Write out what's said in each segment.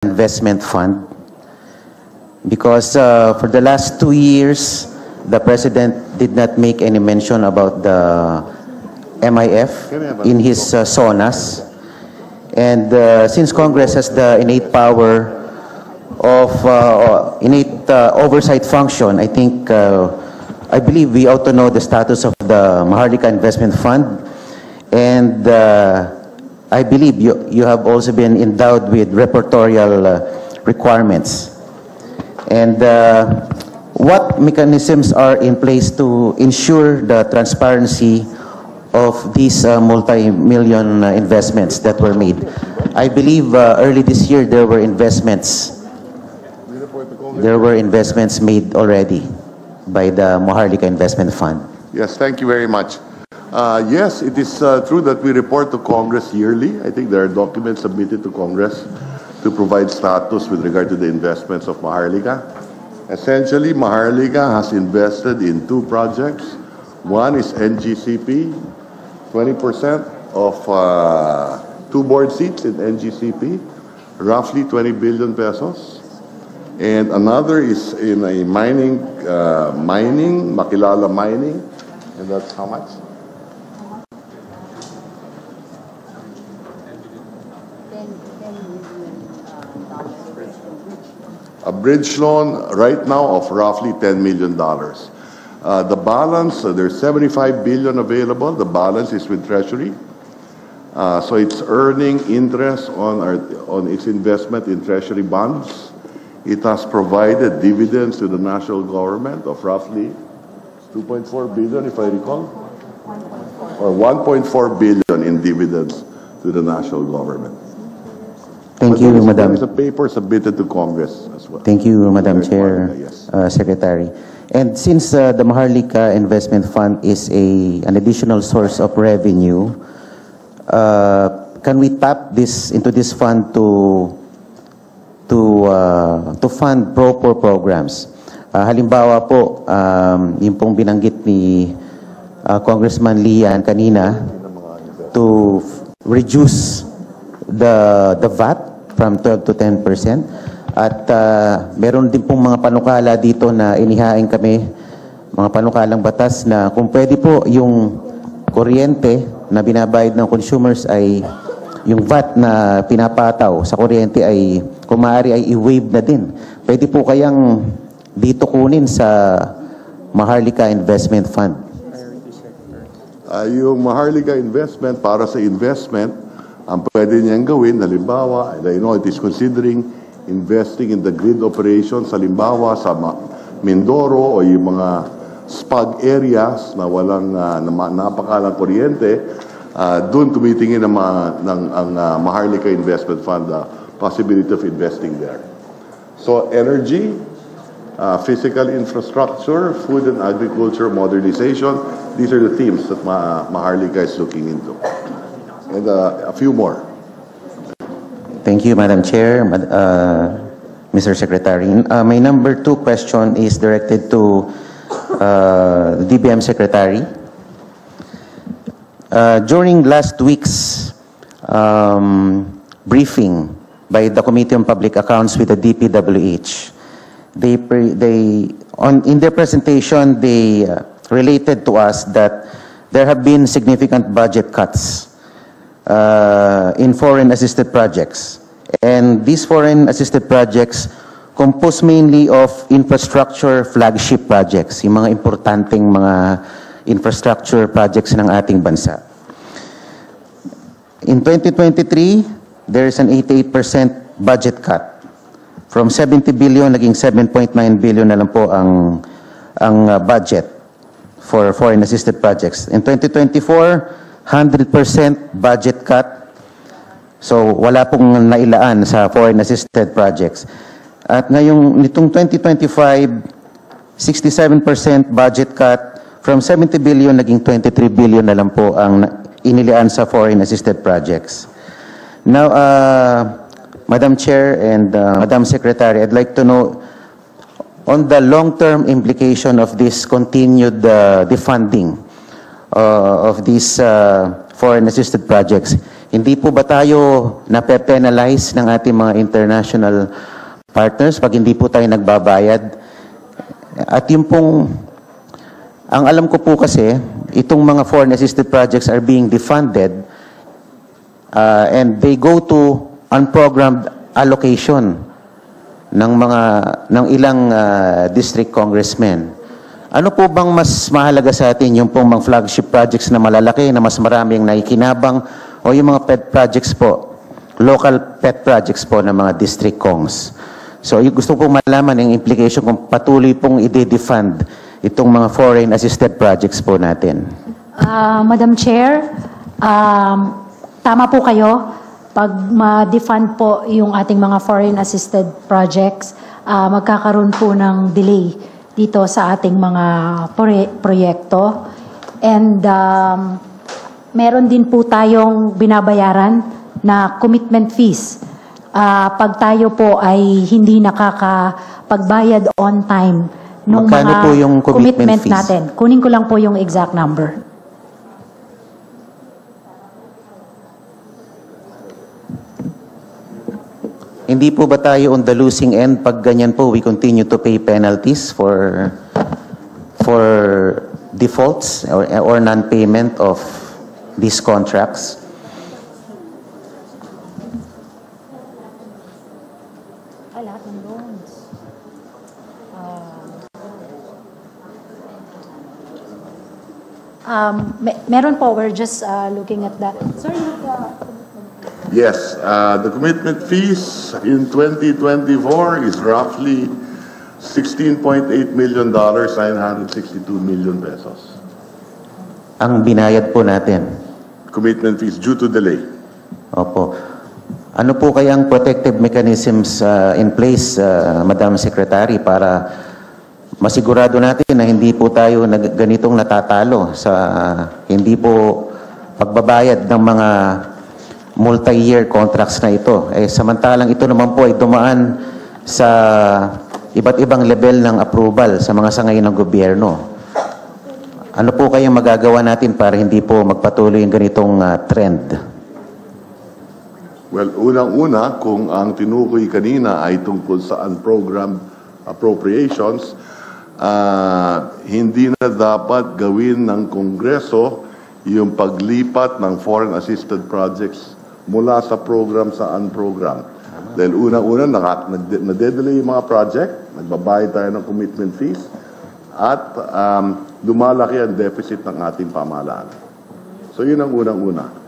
Investment Fund, because for the last 2 years, the President did not make any mention about the MIF in his SONAs. And since Congress has the innate power of innate oversight function, I believe we ought to know the status of the Maharlika Investment Fund. And I believe you have also been endowed with reportorial requirements. And what mechanisms are in place to ensure the transparency of these multi-million investments that were made? I believe early this year there were investments made already by the Maharlika Investment Fund. Yes, thank you very much. Yes, it is true that we report to Congress yearly. I think there are documents submitted to Congress to provide status with regard to the investments of Maharlika. Essentially, Maharlika has invested in 2 projects. One is NGCP, 20% of 2 board seats in NGCP, roughly 20 billion pesos. And another is in a mining, Makilala Mining, and that's how much? A bridge loan right now of roughly $10 million. The balance, there's 75 billion available. The balance is with Treasury. So it's earning interest on its investment in Treasury bonds. It has provided dividends to the national government of roughly 2.4 billion, if I recall, or 1.4 billion in dividends to the national government. Thank you, Madam. There is a paper submitted to Congress as well. Thank you, Madam Chair, yes. Secretary. And since the Maharlika Investment Fund is an additional source of revenue, can we tap into this fund to fund pro-poor programs? Halimbawa po, yung pong binanggit ni Congressman Lian kanina, to reduce the VAT from 12 to 10%. At meron din pong mga panukala dito na inihain kami, mga panukalang batas na kung pwede po yung kuryente na binabayad ng consumers ay yung VAT na pinapataw sa kuryente ay kung maaari ay i-waive na din. Pwede po kayang dito kunin sa Maharlika Investment Fund? Yung Maharlika Investment, para sa investment, ang pwede niyang gawin, halimbawa, it is considering investing in the grid operations, halimbawa sa Mindoro o yung mga spag areas na walang napakalang kuryente, doon tumitingin ang Maharlika Investment Fund, the possibility of investing there. So energy, physical infrastructure, food and agriculture modernization, these are the themes that Maharlika is looking into. And a few more. Thank you, Madam Chair, Mr. Secretary. My number 2 question is directed to the DBM Secretary. During last week's briefing by the Committee on Public Accounts with the DPWH, in their presentation, they related to us that there have been significant budget cuts in foreign-assisted projects. And these foreign-assisted projects composed mainly of infrastructure flagship projects, yung mga importanteng mga infrastructure projects ng ating bansa. In 2023, there is an 88% budget cut. From 70 billion, naging 7.9 billion na lang po ang budget for foreign-assisted projects. In 2024, 100% budget cut. So wala pong nailaan sa foreign-assisted projects. At ngayong nitong 2025, 67% budget cut. From 70 billion, naging 23 billion na lang po ang inilaan sa foreign-assisted projects. Now, Madam Chair and Madam Secretary, I'd like to know on the long-term implication of this continued defunding of these foreign-assisted projects. Hindi po ba tayo nape-penalize ng ating mga international partners pag hindi po tayo nagbabayad? At yung pong, ang alam ko po kasi, itong mga foreign assisted projects are being defunded and they go to unprogrammed allocation ng ilang district congressmen. Ano po bang mas mahalaga sa atin, yung pong mga flagship projects na malalaki, na mas maraming naikinabang, o yung mga pet projects po, local pet projects po ng mga district congs? So gusto ko malaman yung implication kung patuloy pong i-defund itong mga foreign assisted projects po natin. Madam Chair, tama po kayo. Pag ma-defund po yung ating mga foreign assisted projects, magkakaroon po ng delay dito sa ating mga proyekto. And meron din po tayong binabayaran na commitment fees. Pag tayo po ay hindi nakakapagbayad on time nung Magkano mga po yung commitment fees natin. Kunin ko lang po yung exact number. Hindi po ba tayo on the losing end pag ganyan po we continue to pay penalties for defaults or non-payment of these contracts? Lahat ng loans. Meron po, we're just looking at that. Sorry, Yes, the commitment fees in 2024 is roughly $16.8 million, 962 million pesos. Ang binayad po natin. Commitment fees due to delay. Opo. Ano po kayang protective mechanisms in place, Madam Secretary, para masigurado natin na hindi po tayo ganitong natatalo sa hindi po pagbabayad ng mga multi-year contracts na ito. Samantalang ito naman po ay dumaan sa iba't ibang level ng approval sa mga sangay ng gobyerno. Ano po kayang magagawa natin para hindi po magpatuloy yung ganitong trend? Well, unang-una, kung ang tinukoy kanina ay tungkol sa unprogrammed appropriations, hindi na dapat gawin ng Kongreso yung paglipat ng foreign assisted projects mula sa program sa unprogram. Dahil unang-una, nade-delay yung mga project, nagbabayad tayo ng commitment fees, at lumalaki ang deficit ng ating pamahalaan. So yun ang unang-una.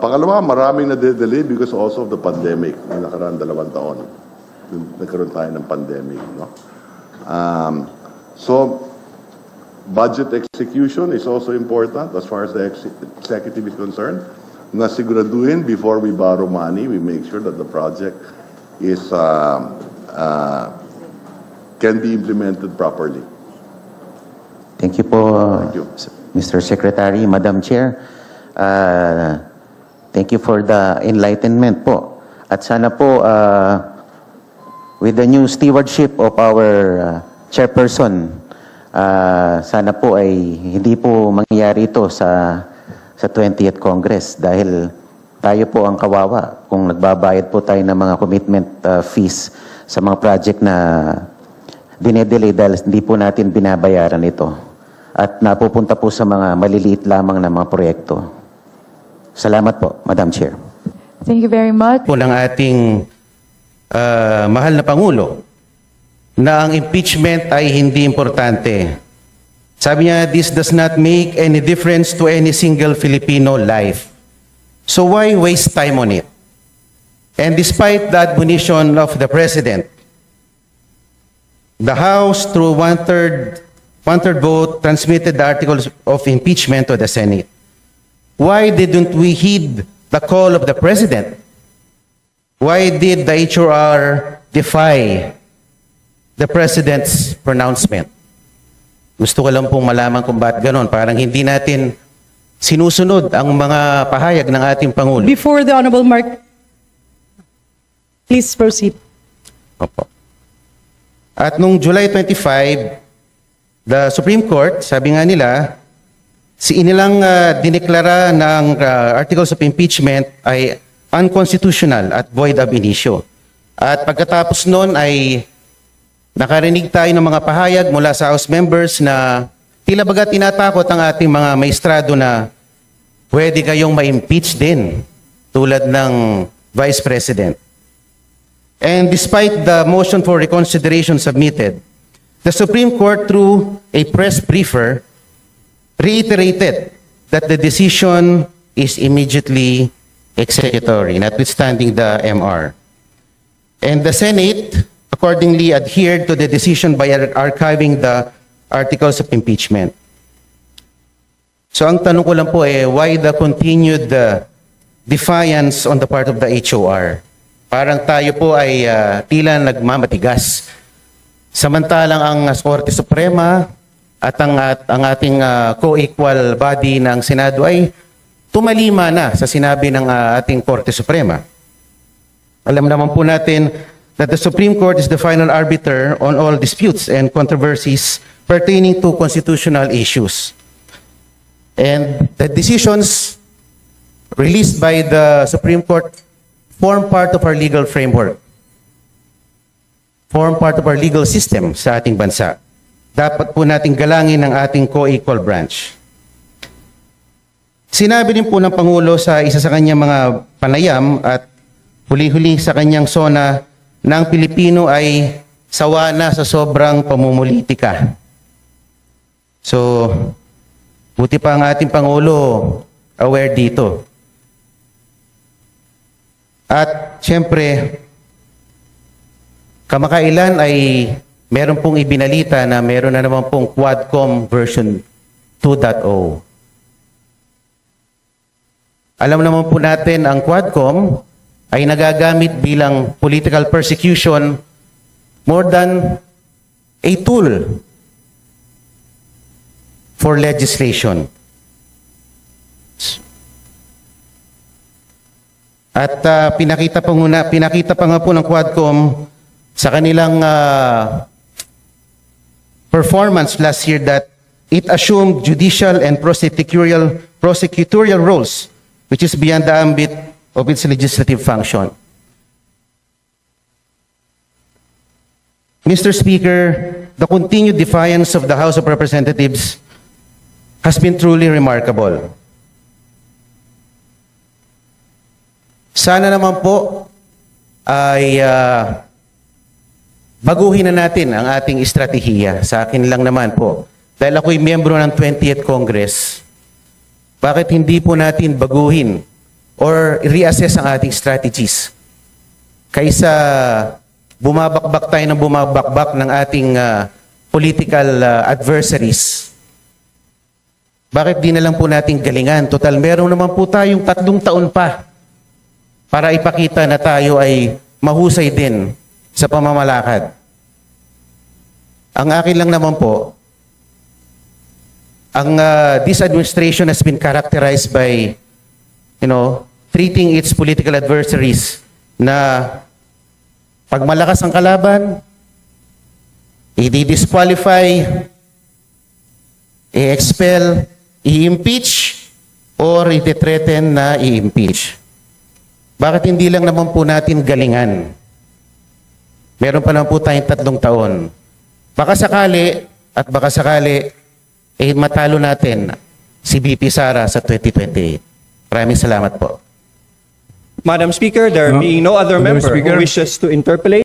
Pangalawa, maraming nade-delay because also of the pandemic. Yung nakaraan 2 taon, nagkaroon tayo ng pandemic. No? So, budget execution is also important as far as the executive is concerned. Na siguraduhin before we borrow money, we make sure that the project is can be implemented properly. Thank you po, Thank you. Mr. Secretary, Madam Chair. Thank you for the enlightenment po. At sana po, with the new stewardship of our chairperson, sana po ay hindi po mangyayari ito sa 20th Congress dahil tayo po ang kawawa kung nagbabayad po tayo ng mga commitment fees sa mga project na dinedelay dahil hindi po natin binabayaran ito at napupunta po sa mga maliliit lamang na mga proyekto. Salamat po, Madam Chair. Thank you very much. Po ng ating mahal na Pangulo na ang impeachment ay hindi importante. Sabi niya, this does not make any difference to any single Filipino life. So why waste time on it? And despite the admonition of the President, the House, through one-third vote, transmitted the articles of impeachment to the Senate. Why didn't we heed the call of the President? Why did the HRR defy the President's pronouncement? Gusto ko lang pong malaman kung bakit ganon. Parang hindi natin sinusunod ang mga pahayag ng ating Pangulo. Before the Honorable Mark, please proceed. Opo. At nung July 25, the Supreme Court, sabi nga nila, inilang dineklara ng articles of impeachment ay unconstitutional at void ab initio. At pagkatapos noon ay nakarinig tayo ng mga pahayag mula sa House members na tila baga tinatakot ang ating mga maestrado na pwede kayong ma-impeach din tulad ng Vice President. And despite the motion for reconsideration submitted, the Supreme Court, through a press briefer, reiterated that the decision is immediately executory, notwithstanding the MR. And the Senate accordingly adhered to the decision by archiving the articles of impeachment. So ang tanong ko lang po why the continued defiance on the part of the HOR? Parang tayo po ay tila nagmamatigas. Samantalang ang Korte Suprema at ang ating co-equal body ng Senado ay tumalima na sa sinabi ng ating Korte Suprema. Alam naman po natin that the Supreme Court is the final arbiter on all disputes and controversies pertaining to constitutional issues. And the decisions released by the Supreme Court form part of our legal framework, form part of our legal system sa ating bansa. Dapat po nating galangin ang ating co-equal branch. Sinabi din po ng Pangulo sa isa sa kanyang mga panayam at huli-huli sa kanyang SONA na ang Pilipino ay sawa na sa sobrang pamumulitika. So, buti pa ang ating Pangulo aware dito. At siyempre, kamakailan ay meron pong ibinalita na meron na naman pong Quadcom version 2.0. Alam naman po natin ang Quadcom ay nagagamit bilang political persecution more than a tool for legislation. At pinakita pa nga po ng Quadcom sa kanilang performance last year that it assumed judicial and prosecutorial roles which is beyond the ambit of its legislative function. Mr. Speaker, the continued defiance of the House of Representatives has been truly remarkable. Sana naman po ay baguhin na natin ang ating estratehiya. Sa akin lang naman po. Dahil ako'y miyembro ng 20th Congress, bakit hindi po natin baguhin or reassess ang ating strategies? Kaysa bumabakbak tayo ng bumabakbak ng ating political adversaries. Bakit di na lang po natin galingan? Total, meron naman po tayong 3 taon pa para ipakita na tayo ay mahusay din sa pamamalakad. Ang akin lang naman po, this administration has been characterized by, treating its political adversaries na pag malakas ang kalaban, i-disqualify, i-expel, i-impeach, or i-threaten na i-impeach. Bakit hindi lang naman po natin galingan? Meron pa naman po tayong 3 taon. Baka sakali, matalo natin si VP Sara sa 2028. Maraming salamat po. Madam Speaker, there being no other member who wishes to interpolate.